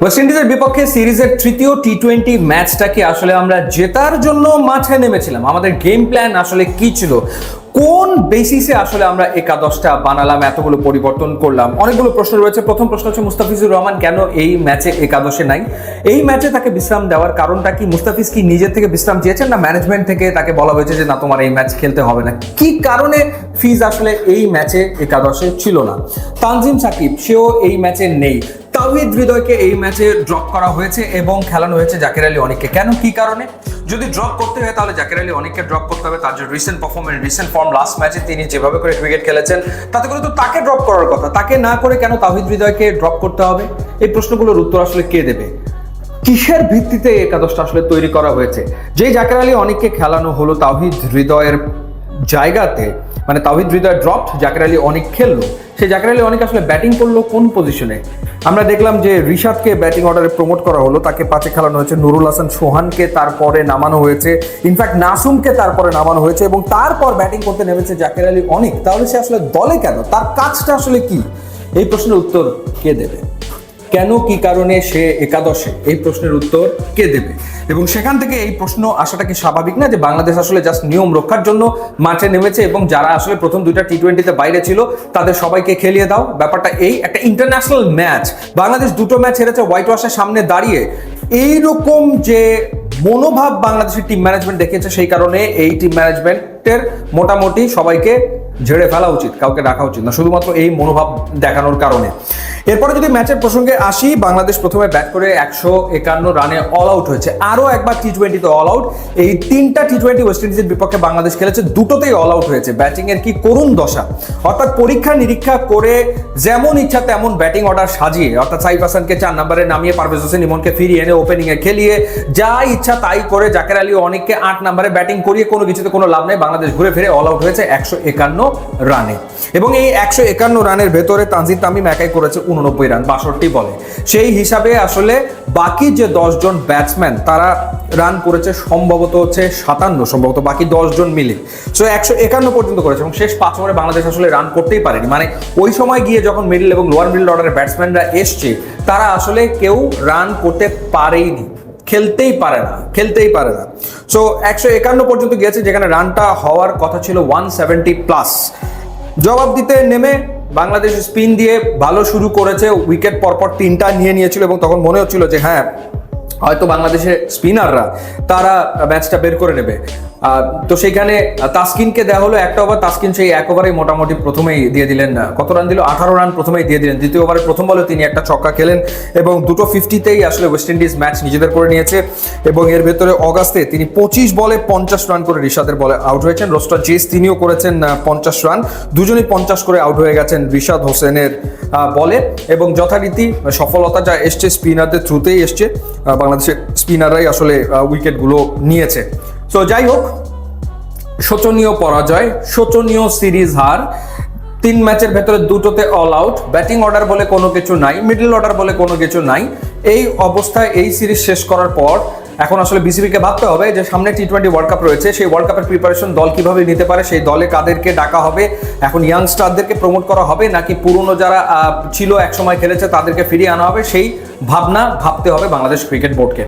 West ইন্ডিজের বিপক্ষে সিরিজের তৃতীয় টি-20 ম্যাচটাকে আসলে আমরা জেতার জন্য মাঠে নেমেছিলাম। আমাদের গেম প্ল্যান আসলে কি ছিল, কোন বেসিসে আসলে আমরা একাদশটা বানালাম, এতগুলো পরিবর্তন করলাম, অনেকগুলো প্রশ্ন রয়েছে। প্রথম প্রশ্ন হচ্ছে মুস্তাফিজুর রহমান কেন এই ম্যাচে একাদশে নাই? এই ম্যাচে তাকে বিশ্রাম দেওয়ার কারণটা কি? মুস্তাফিজ কি নিজের থেকে বিশ্রাম চেয়েছেন, না ম্যানেজমেন্ট থেকে তাকে বলা হয়েছে যে না তোমার এই ম্যাচ খেলতে হবে না? কি কারণে ফিজ আসলে এই ম্যাচে একাদশে ছিল না? তানজিম সাকিব সেও এই ম্যাচে নেই। তাওহিদ হৃদয়কে এই ম্যাচে ড্রপ করা হয়েছে এবং খেলানো হয়েছে জাকের আলী অনিককে। কেন, কি কারণে? যদি ড্রপ করতে হয় তাহলে জাকের আলী অনিককে ড্রপ করতে হবে। তার যে recent performance, recent form, last ম্যাচে তিনি যেভাবে করে ক্রিকেট খেলেছেন, তাতে করে তো তাকে ড্রপ করার কথা। তাকে না করে কেন তাওহিদ হৃদয়কে ড্রপ করতে হবে? এই প্রশ্নগুলোর উত্তর আসলে কে দেবে? কিসের ভিত্তিতে একাদশটা আসলে তৈরি করা হয়েছে? যে জাকের আলী অনিককে খেলানো হলো তাওহিদ হৃদয়ের জায়গাতে, মানে তাওহিদ হৃদয় ড্রপ, জাকের আলী অনিক খেললো। সেই জাকের আলী অনিক আসলে ব্যাটিং করলো কোন পজিশনে? আমরা দেখলাম যে রিশাদকে ব্যাটিং অর্ডারে প্রমোট করা হলো, তাকে পাঁচে খেলানো হয়েছে। নুরুল হাসান সোহানকে তারপরে নামানো হয়েছে, ইনফ্যাক্ট নাসুমকে তারপরে নামানো হয়েছে এবং তারপর ব্যাটিং করতে নেমেছে জাকের আলী অনিক। তাহলে সে আসলে দলে কেন? তার কাজটা আসলে কি? এই প্রশ্নের উত্তর কে দেবে? কেন, কি কারণে সে একাদশে? এই প্রশ্নের উত্তর কে দেবে? এবং সেখান থেকে এই প্রশ্ন আসাটা কি স্বাভাবিক না যে বাংলাদেশ আসলে জাস্ট নিয়ম রক্ষার জন্য মাঠে নেমেছে এবং যারা আসলে প্রথম দুইটা টি-20তে বাইরে ছিল তাদের সবাইকে খেলিয়ে দাও? ব্যাপারটা এই, একটা ইন্টারন্যাশনাল ম্যাচ, বাংলাদেশ দুটো ম্যাচ হেরেছে হোয়াইট ওয়াশের সামনে দাঁড়িয়ে। এইরকম যে মনোভাব বাংলাদেশের টিম ম্যানেজমেন্ট দেখেছে, সেই কারণে এই টিম ম্যানেজমেন্টের মোটামুটি সবাইকে ঝেড়ে ফেলা উচিত, কাউকে রাখা উচিত না, শুধুমাত্র এই মনোভাব দেখানোর কারণে। এরপরে যদি ম্যাচের প্রসঙ্গে আসি, বাংলাদেশ প্রথমে ব্যাট করে 151 রানে অল আউট হয়েছে। আরও একবার টি-20তে অল আউট। এই তিনটা টি-20 ওয়েস্ট ইন্ডিজের বিপক্ষে বাংলাদেশ খেলেছে, দুটোতেই অল আউট হয়েছে। ব্যাটিংয়ের কি করুণ দশা! অর্থাৎ পরীক্ষা নিরীক্ষা করে যেমন ইচ্ছা তেমন ব্যাটিং অর্ডার সাজিয়ে, অর্থাৎ সাইফ হাসানকে 4 নম্বরে নামিয়ে পারভেজ হোসেন ইমনকে ফিরিয়ে এনে ওপেনিংয়ে খেলিয়ে যা ইচ্ছা তাই করে জাকের আলী অনিককে 8 নম্বরে ব্যাটিং করিয়ে কোনো কিছুতে কোনো লাভ নেই। বাংলাদেশ ঘুরে ফিরে অল আউট হয়েছে 151 রানে। এবং এই 151 রানের ভেতরে তানজিদ তামিম একাই করেছে 89 রান 62 বলে। সেই হিসাবে আসলে বাকি যে 10 জন ব্যাটসম্যান তারা রান করেছে সম্ভবত হচ্ছে 57, সম্ভবত বাকি 10 জন মিলে। সো 151 পর্যন্ত করেছে এবং শেষ 5 ওভারে বাংলাদেশ আসলে রান করতেই পারেনি। মানে ওই সময় গিয়ে যখন মিডল এবং লোয়ার মিডল অর্ডারের ব্যাটসম্যানরা এসছে, তারা আসলে কেউ রান করতে পারেইনি, খেলতেই পারে না। সো 151 পর্যন্ত গিয়েছে, যেখানে রানটা হওয়ার কথা ছিল 170+। জবাব দিতে নেমে বাংলাদেশ স্পিন দিয়ে ভালো শুরু করেছে, উইকেট পরপর 3টা নিয়েছিল এবং তখন মনে হচ্ছিল যে হ্যাঁ, হয়তো বাংলাদেশের স্পিনাররা তারা ম্যাচটা বের করে নেবে। তো সেইখানে তাসকিনকে দেওয়া হলো একটা ওভার। তাসকিন সেই এক ওভারেই মোটামুটি প্রথমেই দিয়ে দিলেন, কত রান দিল? 18 রান প্রথমেই দিয়ে দিলেন। দ্বিতীয় ওভারে প্রথম বলে তিনি একটা ছক্কা খেলেন এবং দুটো 50তেই আসলে ওয়েস্ট ইন্ডিজ ম্যাচ নিজেদের করে নিয়েছে। এবং এর ভেতরে অগাস্টে তিনি 25 বলে 50 রান করে রিশাদের বলে আউট হয়েছেন। রোস্টার জেস তিনিও করেছেন 50 রান, দুজনেই 50 করে আউট হয়ে গেছেন রিশাদ হোসেনের বলে। এবং যথারীতি সফলতা যা এসছে স্পিনারদের থ্রুতেই এসছে, বাংলাদেশের স্পিনাররাই আসলে উইকেটগুলো নিয়েছে। তো যাই হোক, শোচনীয় পরাজয়, শোচনীয় সিরিজ হার। 3 ম্যাচের ভেতরে দুটোতে অল আউট, ব্যাটিং অর্ডার বলে কোনো কিছু নাই, মিডল অর্ডার বলে কোনো কিছু নাই। এই অবস্থায় এই সিরিজ শেষ করার পর এখন আসলে বিসিবিকে ভাবতে হবে যে সামনে টি-20 ওয়ার্ল্ড কাপ রয়েছে, সেই ওয়ার্ল্ড কাপের প্রিপারেশন দল কিভাবে নিতে পারে, সেই দলে কাদেরকে ডাকা হবে, এখন ইয়াংস্টারদেরকে প্রমোট করা হবে নাকি পুরনো যারা ছিল একসময় খেলেছে তাদেরকে ফিরিয়ে আনা হবে, সেই ভাবনা ভাবতে হবে বাংলাদেশ ক্রিকেট বোর্ডকে।